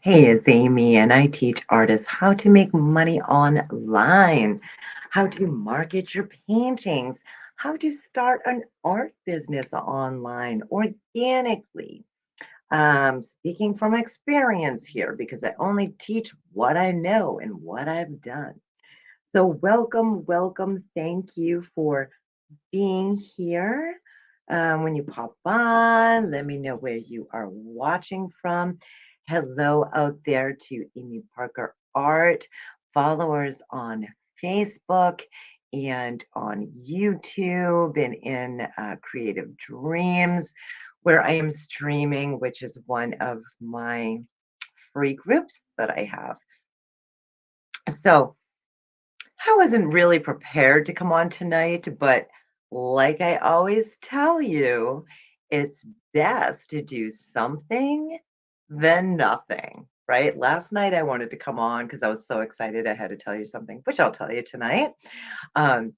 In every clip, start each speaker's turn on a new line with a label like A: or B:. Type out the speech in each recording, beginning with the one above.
A: Hey, it's Amy, and I teach artists how to make money online, how to market your paintings, how to start an art business online organically. Speaking from experience here because I only teach what I know and what I've done. So, welcome, welcome. Thank you for being here. When you pop on, let me know where you are watching from. Hello out there to Amy Parker Art, followers on Facebook and on YouTube and in Creative Dreams, where I am streaming, which is one of my free groups that I have. So, I wasn't really prepared to come on tonight, but like I always tell you, it's best to do something than nothing, right? Last night I wanted to come on because I was so excited I had to tell you something, which I'll tell you tonight. Um,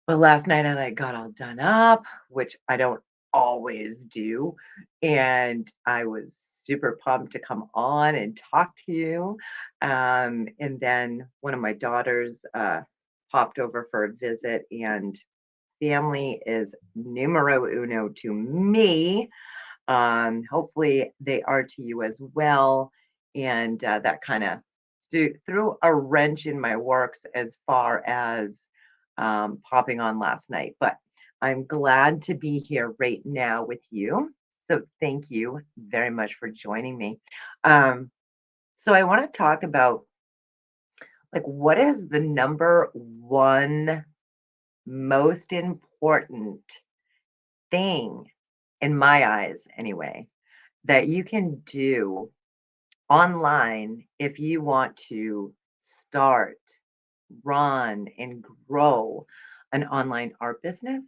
A: but last night I like got all done up, which I don't always do, and I was super pumped to come on and talk to you. And then one of my daughters popped over for a visit, and family is numero uno to me. Hopefully they are to you as well, and that kind of threw a wrench in my works as far as popping on last night. But I'm glad to be here right now with you. So thank you very much for joining me. Um, so I want to talk about like what is the number one most important thing in my eyes anyway that you can do online if you want to start, run, and grow an online art business?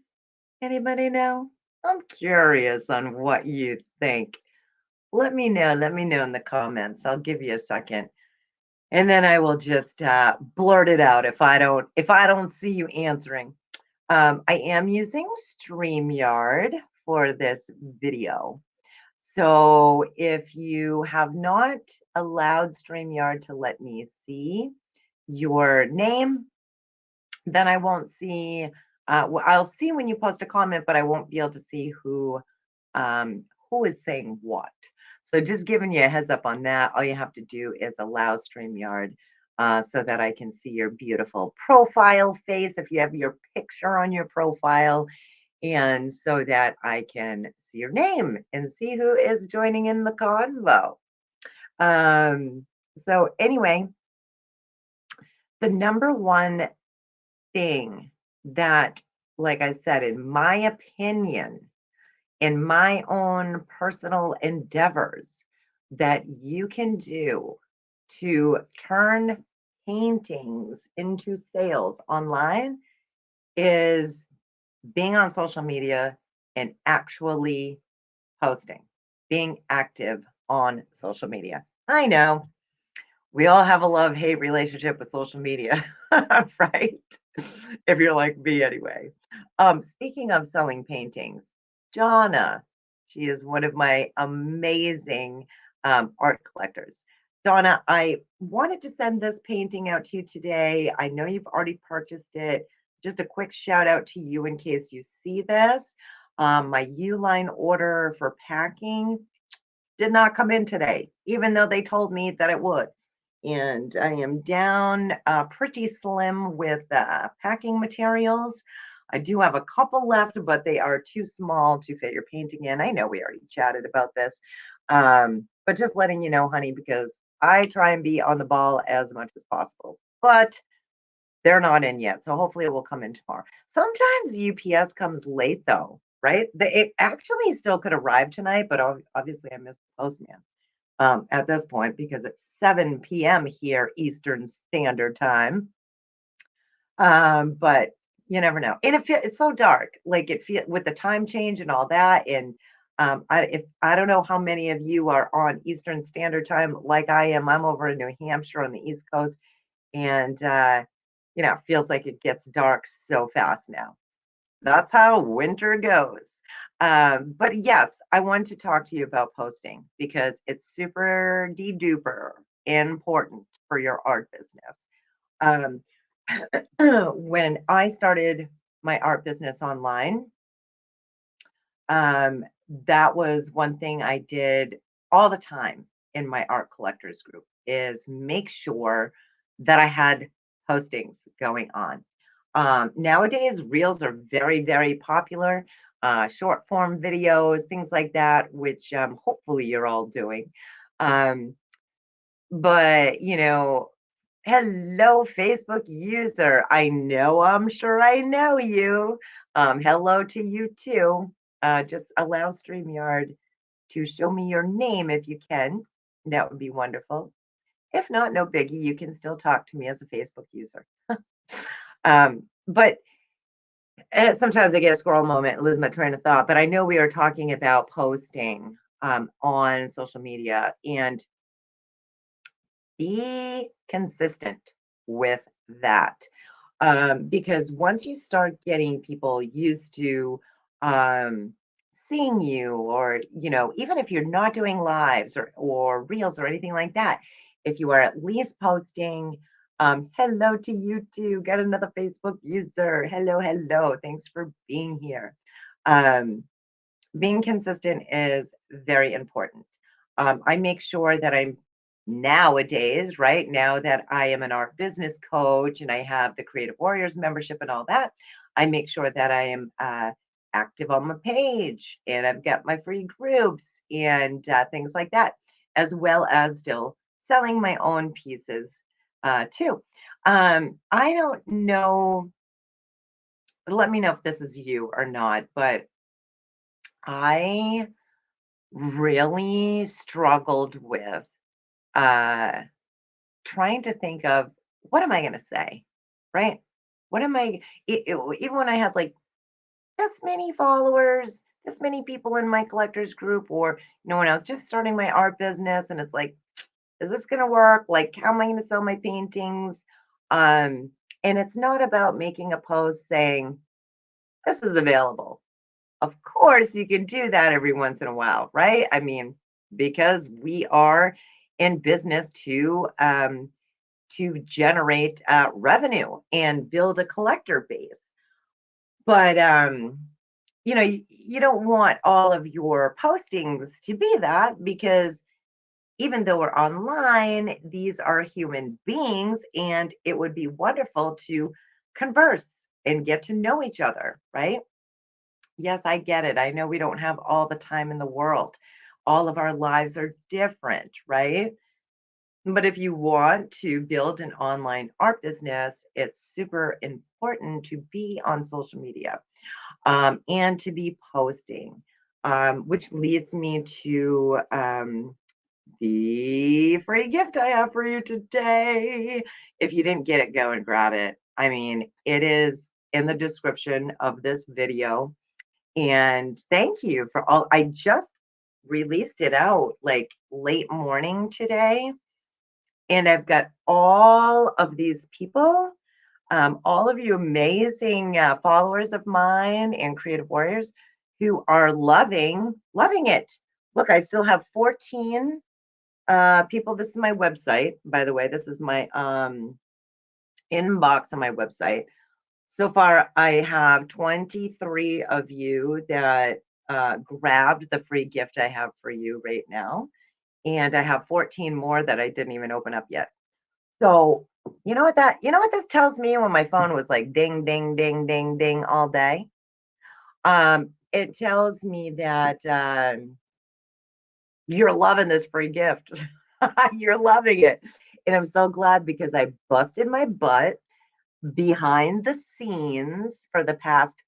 A: Anybody know? I'm curious on what you think. Let me know. Let me know in the comments. I'll give you a second. And then I will just blurt it out if I don't see you answering. I am using StreamYard for this video. So if you have not allowed StreamYard to let me see your name, then I won't see, I'll see when you post a comment, but I won't be able to see who is saying what. So just giving you a heads up on that. All you have to do is allow StreamYard so that I can see your beautiful profile face if you have your picture on your profile, and so that I can see your name and see who is joining in the convo. Um, so anyway, the number one thing that, like I said, in my opinion, in my own personal endeavors, that you can do to turn paintings into sales online is being on social media and actually posting, being active on social media. I know we all have a love hate relationship with social media, right? If you're like me, anyway. Speaking of selling paintings, Donna, she is one of my amazing art collectors. Donna, I wanted to send this painting out to you today. I know you've already purchased it. Just a quick shout out to you in case you see this. My Uline order for packing did not come in today, even though they told me that it would. And I am down pretty slim with packing materials. I do have a couple left, but they are too small to fit your painting in. I know we already chatted about this, but just letting you know, honey, because I try and be on the ball as much as possible. But they're not in yet, so hopefully it will come in tomorrow. Sometimes UPS comes late though, right? It actually still could arrive tonight, but obviously I missed the postman at this point because it's 7 p.m. here Eastern Standard Time. But you never know, and it's so dark. Like it feel with the time change and all that, and I don't know how many of you are on Eastern Standard Time like I am. I'm over in New Hampshire on the East Coast, and it feels like it gets dark so fast now. That's how winter goes. But yes, I want to talk to you about posting because it's super de-duper important for your art business. Um, when I started my art business online, um, that was one thing I did all the time in my art collectors group is make sure that I had postings going on. Nowadays, reels are very, very popular, short form videos, things like that, which hopefully you're all doing. Um, but, hello, Facebook user. I know, I'm sure I know you. Hello to you too. Just allow StreamYard to show me your name if you can. That would be wonderful. If not, no biggie. You can still talk to me as a Facebook user. But sometimes I get a squirrel moment and lose my train of thought. But I know we are talking about posting on social media, and be consistent with that. Because once you start getting people used to seeing you, or even if you're not doing lives or reels or anything like that, if you are at least posting, hello to you too, got another Facebook user, hello, hello, thanks for being here. Um, Being consistent is very important. I make sure that I'm nowadays, right now that I am an art business coach and I have the Creative Warriors membership and all that, I make sure that I am active on my page and I've got my free groups and things like that, as well as still selling my own pieces too. I don't know, let me know if this is you or not, but I really struggled with uh, trying to think of what am I going to say, right? What am I, even when I had like this many followers, this many people in my collectors group, or, when I was just starting my art business and it's like, is this going to work? Like, how am I going to sell my paintings? Um, and it's not about making a post saying, this is available. Of course, you can do that every once in a while, right? I mean, because we are in business to generate revenue and build a collector base. But you don't want all of your postings to be that, because even though we're online, these are human beings, and it would be wonderful to converse and get to know each other, right? Yes, I get it. I know we don't have all the time in the world. All of our lives are different, right? But if you want to build an online art business, it's super important to be on social media and to be posting, which leads me to the free gift I have for you today. If you didn't get it, go and grab it. I mean, it is in the description of this video. And thank you for all. I just released it out like late morning today. And I've got all of these people, all of you amazing followers of mine and creative warriors who are loving it. Look, I still have 14 people. This is my website, by the way. This is my inbox on my website. So far, I have 23 of you that grabbed the free gift I have for you right now. And I have 14 more that I didn't even open up yet. So, you know what this tells me when my phone was like ding, ding, ding, ding, ding all day? It tells me that you're loving this free gift. You're loving it. And I'm so glad because I busted my butt behind the scenes for the past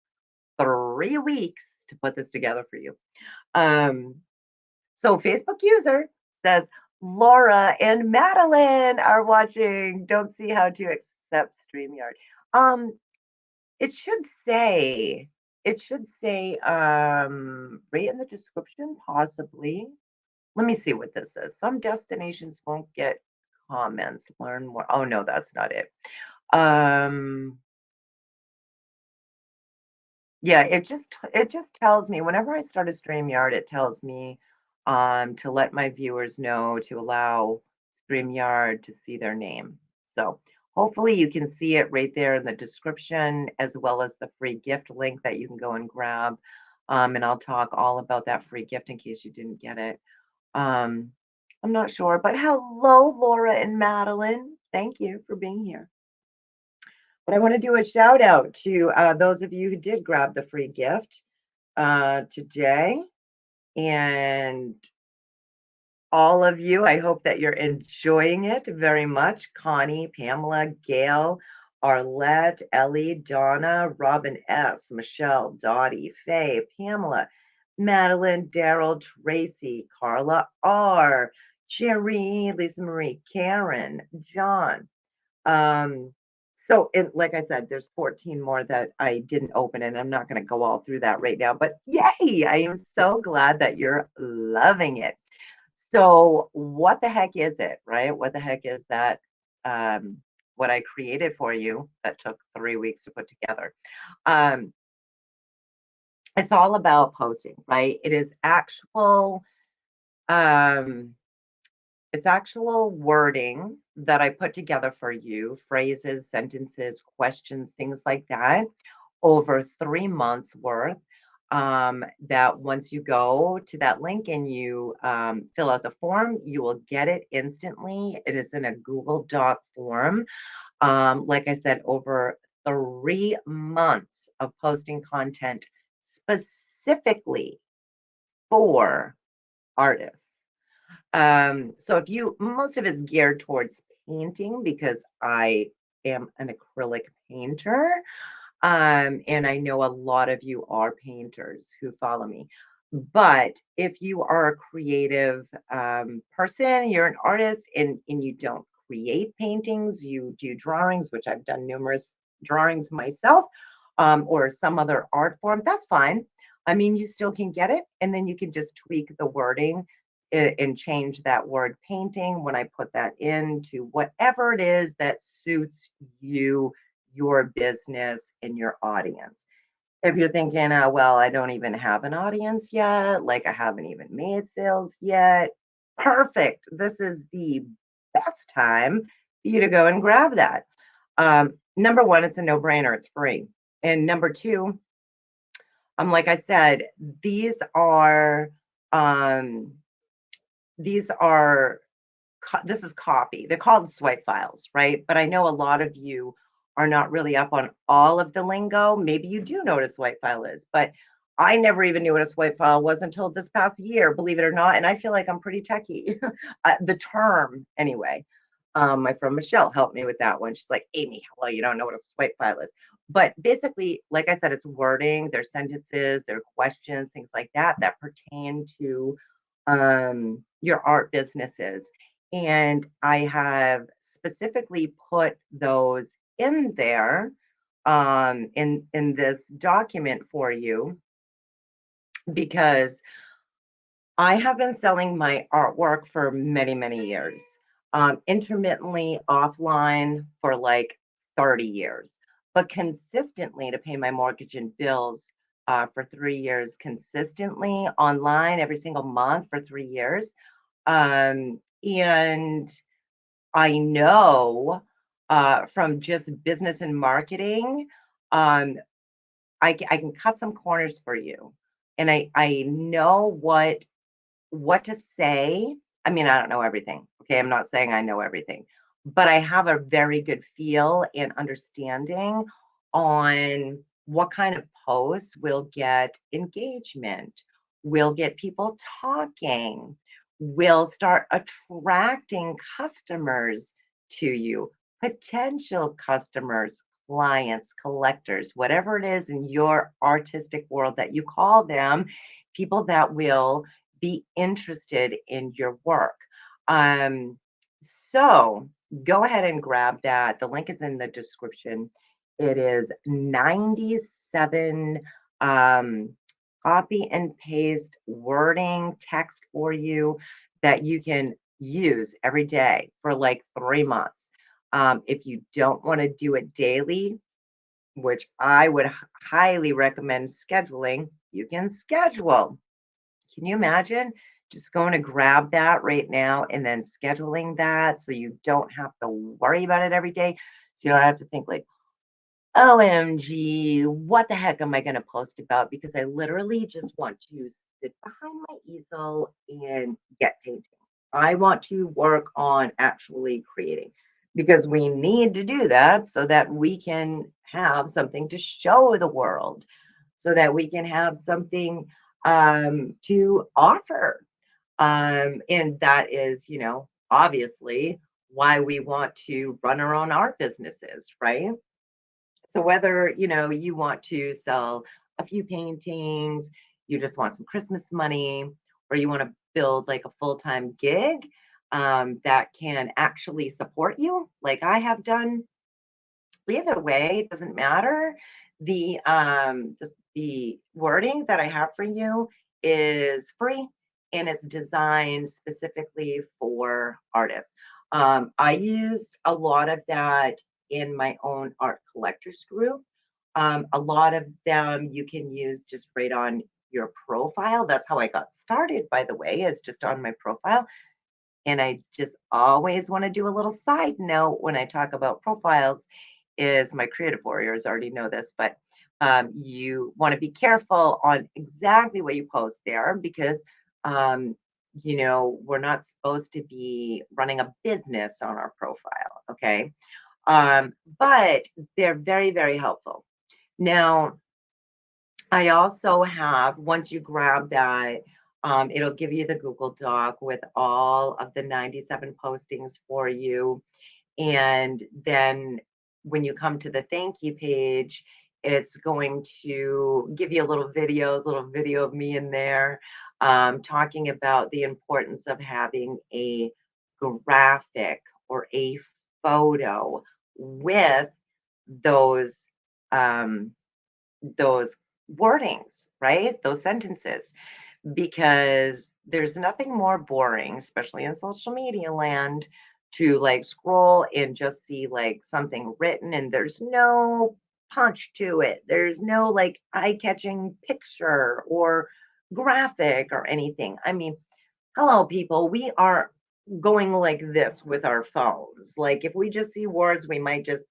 A: 3 weeks to put this together for you. Um, so Facebook user says, Laura and Madeline are watching. Don't see how to accept StreamYard. Um, it should say right in the description, possibly. Let me see what this is. Some destinations won't get comments. Learn more. Oh no, that's not it. Um, Yeah, it just tells me whenever I start a StreamYard, it tells me to let my viewers know to allow StreamYard to see their name. So hopefully you can see it right there in the description, as well as the free gift link that you can go and grab. And I'll talk all about that free gift in case you didn't get it. Um, I'm not sure, but hello, Laura and Madeline. Thank you for being here. But I want to do a shout out to those of you who did grab the free gift today. And all of you, I hope that you're enjoying it very much. Connie, Pamela, Gail, Arlette, Ellie, Donna, Robin S., Michelle, Dottie, Faye, Pamela, Madeline, Daryl, Tracy, Carla R., Jerry, Lisa Marie, Karen, John, so like I said, there's 14 more that I didn't open, and I'm not going to go all through that right now, but yay, I am so glad that you're loving it. So what the heck is it, right? What the heck is that? Um, what I created for you that took 3 weeks to put together. Um, it's all about posting, right? Um, It's actual wording that I put together for you, phrases, sentences, questions, things like that, over 3 months worth. That once you go to that link and you fill out the form, you will get it instantly. It is in a Google Doc form. Like I said, over 3 months of posting content specifically for artists. So if you, most of it's geared towards painting because I am an acrylic painter. And I know a lot of you are painters who follow me. But if you are a creative person, you're an artist and you don't create paintings, you do drawings, which I've done numerous drawings myself, or some other art form, that's fine. I mean, you still can get it, and then you can just tweak the wording and change that word painting when I put that into whatever it is that suits you, your business, and your audience. If you're thinking, well, I don't even have an audience yet, like I haven't even made sales yet, perfect. This is the best time for you to go and grab that. Number one, it's a no brainer, it's free. And number two, like I said, these are um, these are this is copy. They're called swipe files, right? But I know a lot of you are not really up on all of the lingo. Maybe you do know what a swipe file is, but I never even knew what a swipe file was until this past year, believe it or not. And I feel like I'm pretty techie. The term, anyway. My friend Michelle helped me with that one. She's like, Amy, well, you don't know what a swipe file is. But basically, like I said, it's wording, there's sentences, there are questions, things like that that pertain to your art businesses. And I have specifically put those in there in this document for you because I have been selling my artwork for many, many years, intermittently offline for like 30 years, but consistently to pay my mortgage and bills for 3 years, consistently online every single month for 3 years. And I know from just business and marketing, um, I can cut some corners for you. And I know what to say. I mean, I don't know everything. Okay. I'm not saying I know everything, but I have a very good feel and understanding on what kind of posts will get engagement, will get people talking, will start attracting customers to you, potential customers, clients, collectors, whatever it is in your artistic world that you call them, people that will be interested in your work. Um, so go ahead and grab that. The link is in the description. It is 97 um, copy and paste wording text for you that you can use every day for like 3 months. If you don't want to do it daily, which I would highly recommend scheduling. You can schedule. Can you imagine just going to grab that right now and then scheduling that so you don't have to worry about it every day? So you don't have to think like, OMG, what the heck am I going to post about? Because I literally just want to sit behind my easel and get painting. I want to work on actually creating because we need to do that so that we can have something to show the world, so that we can have something to offer. And that is, obviously why we want to run our own art businesses, right? So whether, you want to sell a few paintings, you just want some Christmas money, or you want to build like a full-time gig that can actually support you, like I have done, either way, it doesn't matter. The wording that I have for you is free and it's designed specifically for artists. I used a lot of that in my own art collectors group. A lot of them you can use just right on your profile. That's how I got started, by the way, is just on my profile. And I just always want to do a little side note when I talk about profiles is my creative warriors already know this, but you want to be careful on exactly what you post there because we're not supposed to be running a business on our profile, okay? But they're very, very helpful. Now, I also have, once you grab that, it'll give you the Google Doc with all of the 97 postings for you. And then when you come to the thank you page, it's going to give you little video of me in there, talking about the importance of having a graphic or a photo with those um, those wordings, right? Those sentences, because there's nothing more boring, especially in social media land, to like scroll and just see like something written and there's no punch to it. There's no like eye-catching picture or graphic or anything. I mean, hello, people. We are going like this with our phones. Like, if we just see words, we might just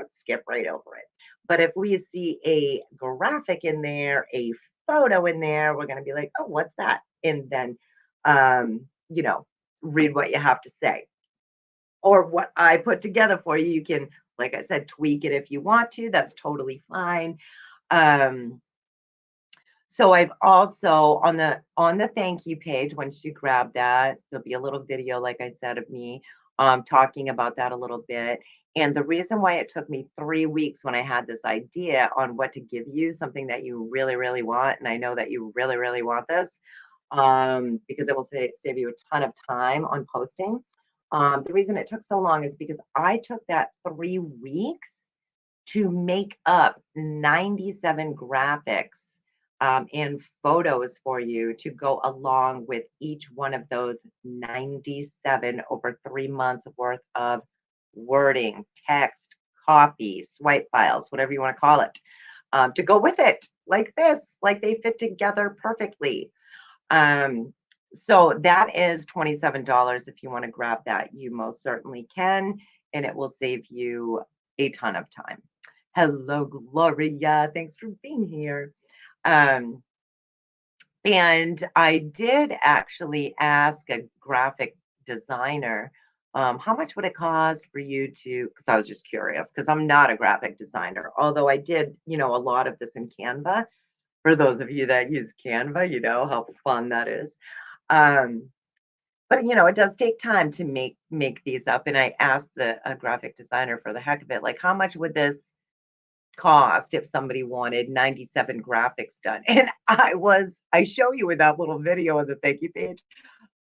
A: skip right over it. But if we see a graphic in there, a photo in there, we're going to be like, oh, what's that? And then, um, you know, read what you have to say or what I put together for you. You can, like I said, tweak it if you want to. That's totally fine. Um, so I've also on the thank you page, once you grab that, there'll be a little video, like I said, of me talking about that a little bit. And the reason why it took me 3 weeks when I had this idea on what to give you, something that you really, really want, and I know that you really, really want this, because it will save you a ton of time on posting. The reason it took so long is because I took that 3 weeks to make up 97 graphics and photos for you to go along with each one of those 97 over 3 months worth of wording, text, copy, swipe files, whatever you want to call it, to go with it, like this, like they fit together perfectly. Um, so that is $27. If you want to grab that, you most certainly can, and it will save you a ton of time. Hello, Gloria. Thanks for being here. Um, and I did actually ask a graphic designer, how much would it cost for you to, because I was just curious, because I'm not a graphic designer, although I did, a lot of this in Canva. For those of you that use Canva, you know how fun that is. Um, but it does take time to make these up. And I asked the a graphic designer for the heck of it, like, how much would this cost if somebody wanted 97 graphics done? And I show you with that little video of the thank you page.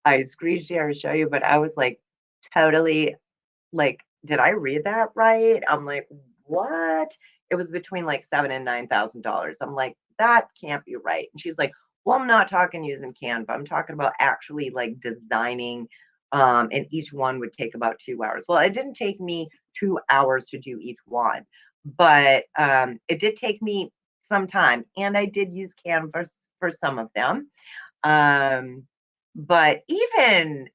A: I screen share and show you, but I was like totally like, did I read that right? I'm like, what? It was between like seven and $9,000. I'm like, that can't be right. And she's like, well, I'm not talking using Canva. I'm talking about actually like designing. And each one would take about 2 hours. Well, it didn't take me 2 hours to do each one, but it did take me some time, and I did use Canvas for some of them. Um, but even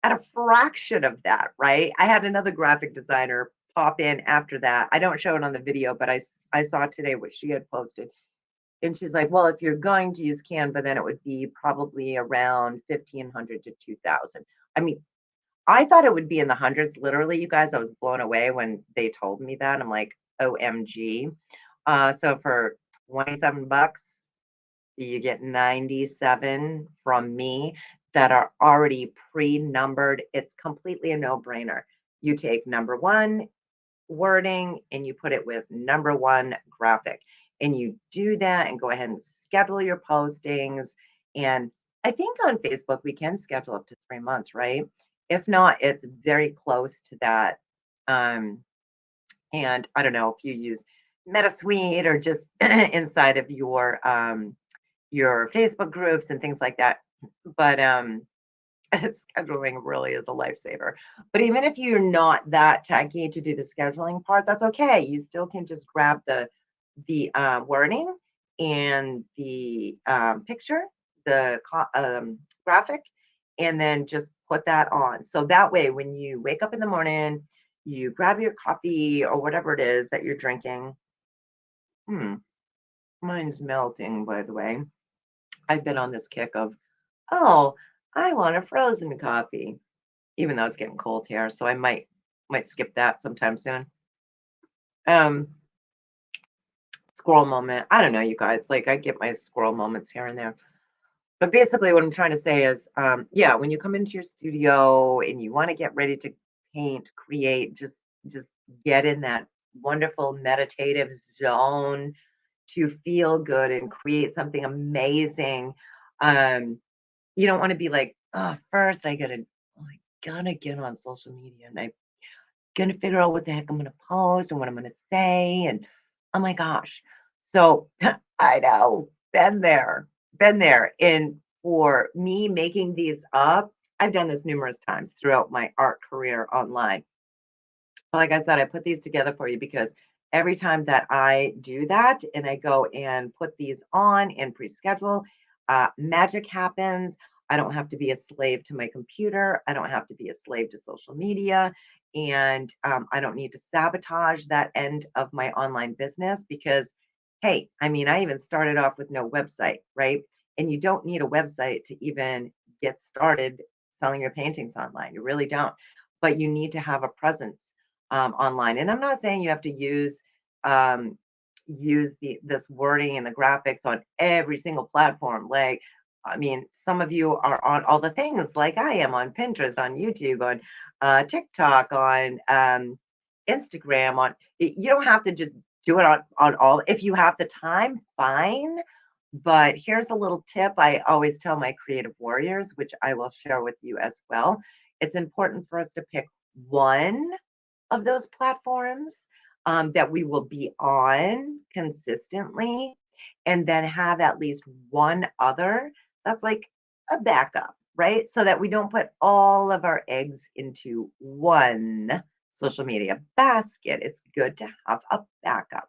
A: at a fraction of that, right? I had another graphic designer pop in after that. I don't show it on the video, but I saw today what she had posted. And she's like, well, if you're going to use Canva, then it would be probably around 1,500 to 2,000. I mean, I thought it would be in the hundreds. Literally, you guys, I was blown away when they told me that. I'm like, OMG. So for 27 bucks, you get 97 from me that are already pre-numbered. It's completely a no-brainer. You take number one wording and you put it with number one graphic. And you do that and go ahead and schedule your postings. And I think on Facebook, we can schedule up to 3 months, right? If not, it's very close to that. Um, and I don't know if you use MetaSuite or just inside of your Facebook groups and things like that. But scheduling really is a lifesaver. But even if you're not that techy to do the scheduling part, that's okay. You still can just grab the wording and the picture, the graphic, and then just put that on. So that way, when you wake up in the morning, you grab your coffee or whatever it is that you're drinking. Hmm, mine's melting, by the way. I've been on this kick of, oh, I want a frozen coffee, even though it's getting cold here, so I might skip that sometime soon. Um, Squirrel moment. I don't know, you guys. Like I get my squirrel moments here and there. But basically, what I'm trying to say is, yeah, when you come into your studio and you want to get ready to paint, create, just get in that wonderful meditative zone to feel good and create something amazing. Um, you don't want to be like, oh, first I gotta get on social media and I gonna figure out what the heck I'm gonna post and what I'm gonna say. And oh my gosh. So I know, been there. And for me making these up, I've done this numerous times throughout my art career online. Like I said, I put these together for you because every time that I do that and I go and put these on and pre-schedule, magic happens. I don't have to be a slave to my computer. I don't have to be a slave to social media. And I don't need to sabotage that end of my online business because, hey, I mean, I even started off with no website, right? And you don't need a website to even get started selling your paintings online. You really don't. But you need to have a presence online. And I'm not saying you have to um, use this wording and the graphics on every single platform. Like, I mean, some of you are on all the things, like I am on Pinterest, on YouTube, on TikTok, on Instagram. You don't have to just do it on all. If you have the time, fine. But here's a little tip I always tell my creative warriors, which I will share with you as well. It's important for us to pick one of those platforms that we will be on consistently, and then have at least one other that's like a backup, right? So that we don't put all of our eggs into one social media basket. It's good to have a backup.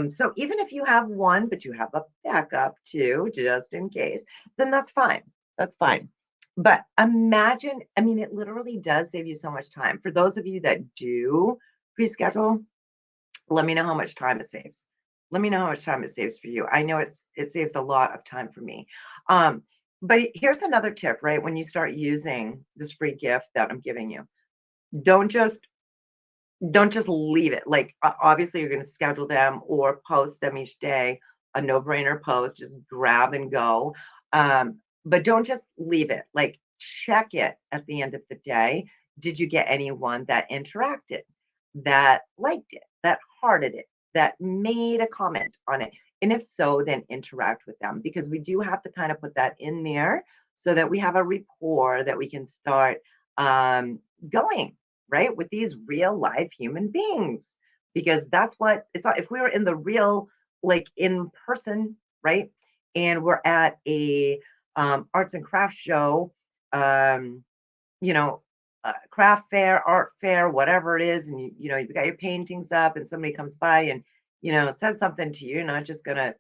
A: So even if you have one, but you have a backup too, just in case, then that's fine. That's fine. But imagine, I mean, it literally does save you so much time. For those of you that do pre-schedule, let me know how much time it saves. Let me know how much time it saves for you. I know it saves a lot of time for me. Um, but here's another tip, right? When you start using this free gift that I'm giving you, don't just don't just leave it. Like, obviously, you're going to schedule them or post them each day, a no brainer post, just grab and go. But don't just leave it. Like, check it at the end of the day. Did you get anyone that interacted, that liked it, that hearted it, that made a comment on it? And if so, then interact with them because we do have to kind of put that in there so that we have a rapport that we can start going right? With these real live human beings. Because that's what it's not, if we were in the real, like in person, right? And we're at a arts and crafts show, um, you know, craft fair, art fair, whatever it is, and you've got your paintings up, and somebody comes by and says something to you, you're not just gonna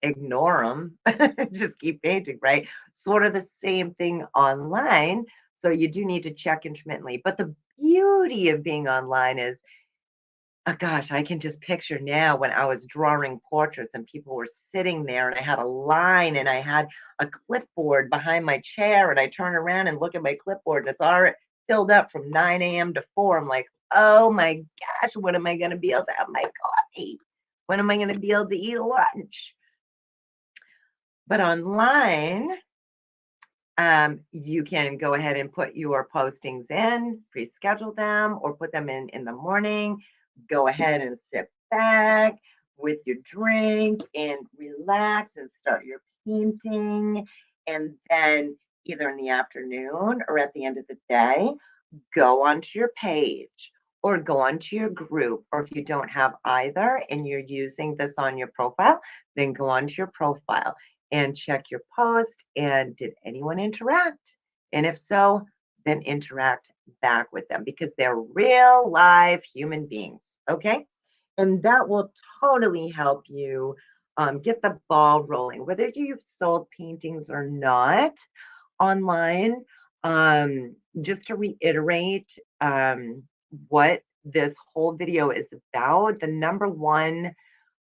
A: ignore them, just keep painting, right? Sort of the same thing online. So you do need to check intermittently. But the beauty of being online is, oh gosh, I can just picture now when I was drawing portraits and people were sitting there and I had a line and I had a clipboard behind my chair and I turn around and look at my clipboard and it's already filled up from 9 a.m. to 4. I'm like, oh my gosh, when am I going to be able to have my coffee? When am I going to be able to eat lunch? But online, you can go ahead and put your postings in, pre-schedule them, or put them in the morning. Go ahead and sit back with your drink and relax and start your painting. And then either in the afternoon or at the end of the day, go onto your page or go onto your group. Or if you don't have either and you're using this on your profile, then go onto your profile and check your post. And did anyone interact? And if so, then interact back with them because they're real live human beings. Okay. And that will totally help you get the ball rolling, whether you've sold paintings or not online. Just to reiterate what this whole video is about, the number one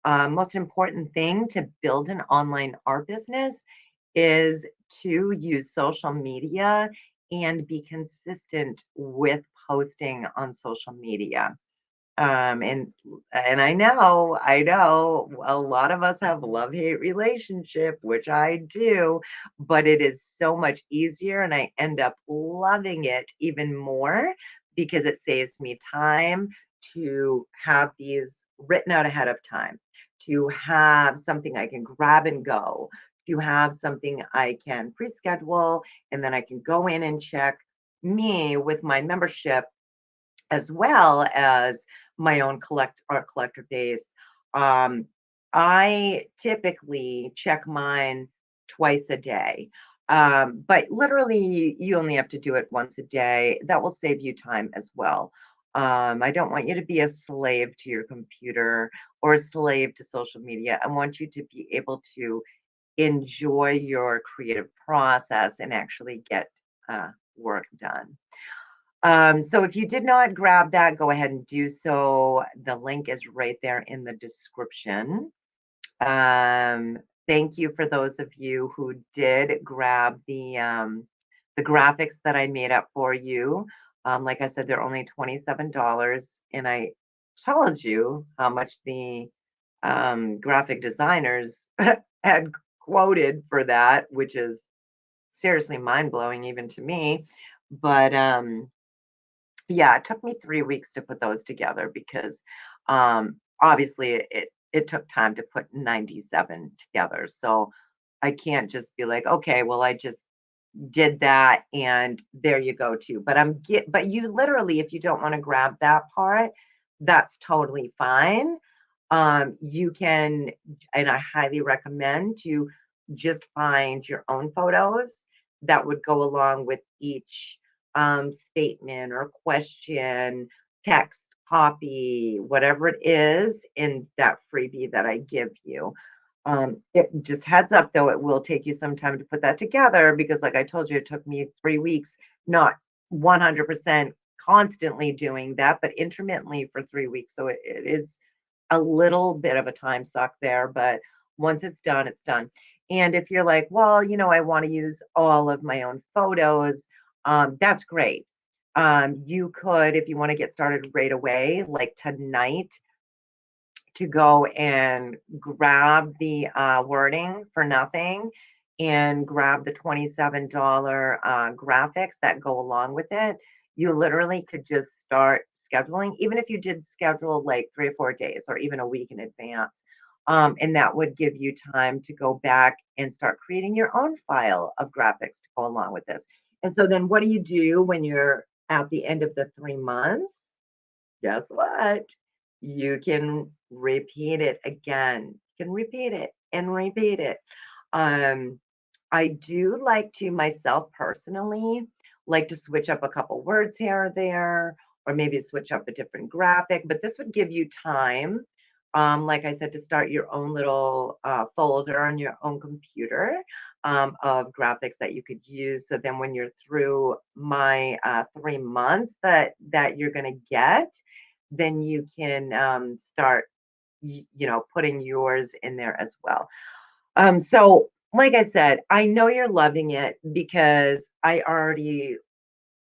A: most important thing to build an online art business is to use social media and be consistent with posting on social media. And I know a lot of us have love-hate relationship, which I do, but it is so much easier and I end up loving it even more because it saves me time to have these written out ahead of time, to have something I can grab and go, to have something I can pre-schedule, and then I can go in and check me with my membership as well as my own art collector base. Um, I typically check mine twice a day. But literally, you only have to do it once a day. That will save you time as well. I don't want you to be a slave to your computer or a slave to social media. I want you to be able to enjoy your creative process and actually get work done. So if you did not grab that, go ahead and do so. The link is right there in the description. Um, Thank you for those of you who did grab the graphics that I made up for you. Like I said, they're only $27, and I told you how much the graphic designers had quoted for that, which is seriously mind blowing even to me. But yeah, it took me 3 weeks to put those together because, obviously it took time to put 97 together, so I can't just be like, "Okay, well, I just did that and there you go too." But you literally, if you don't wanna grab that part, that's totally fine. You can and I highly recommend to just find your own photos that would go along with each statement or question, text, copy, whatever it is in that freebie that I give you. It just heads up though, it will take you some time to put that together because, like I told you, it took me 3 weeks, not 100% constantly doing that, but intermittently for 3 weeks. So it is a little bit of a time suck there, but once it's done, it's done. And if you're like, well, I want to use all of my own photos, that's great. You could, if you want to get started right away, like tonight, to go and grab the wording for nothing and grab the $27 graphics that go along with it. You literally could just start scheduling, even if you did schedule like 3 or 4 days or even a week in advance. And that would give you time to go back and start creating your own file of graphics to go along with this. And so then what do you do when you're at the end of the 3 months? Guess what? You can repeat it again. You can repeat it and repeat it. Um, I do like to myself personally like to switch up a couple words here or there, or maybe switch up a different graphic, but this would give you time, like I said, to start your own little folder on your own computer of graphics that you could use. So then when you're through my 3 months that you're going to get, then you can start, putting yours in there as well. So like I said, I know you're loving it because I already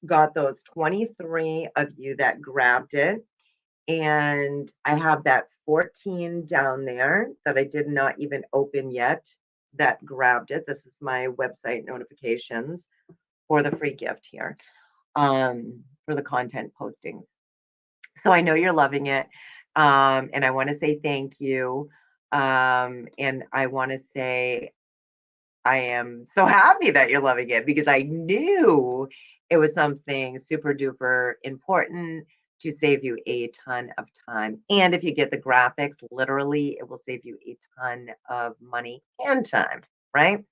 A: got those 23 of you that grabbed it. And I have that 14 down there that I did not even open yet that grabbed it. This is my website notifications for the free gift here, for the content postings. So I know you're loving it. And I want to say thank you. And I want to say I am so happy that you're loving it because I knew it was something super duper important to save you a ton of time. And if you get the graphics, literally, it will save you a ton of money and time, right?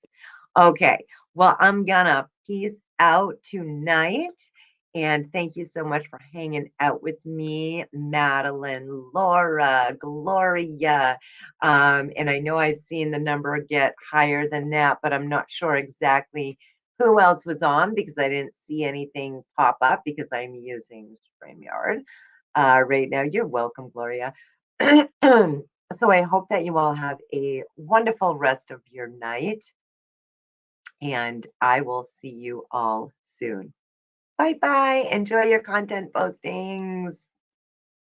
A: Okay. Well, I'm gonna peace out tonight. And thank you so much for hanging out with me, Madeline, Laura, Gloria. And I know I've seen the number get higher than that, but I'm not sure exactly who else was on because I didn't see anything pop up because I'm using StreamYard right now. You're welcome, Gloria. So I hope that you all have a wonderful rest of your night and I will see you all soon. Bye bye. Enjoy your content postings.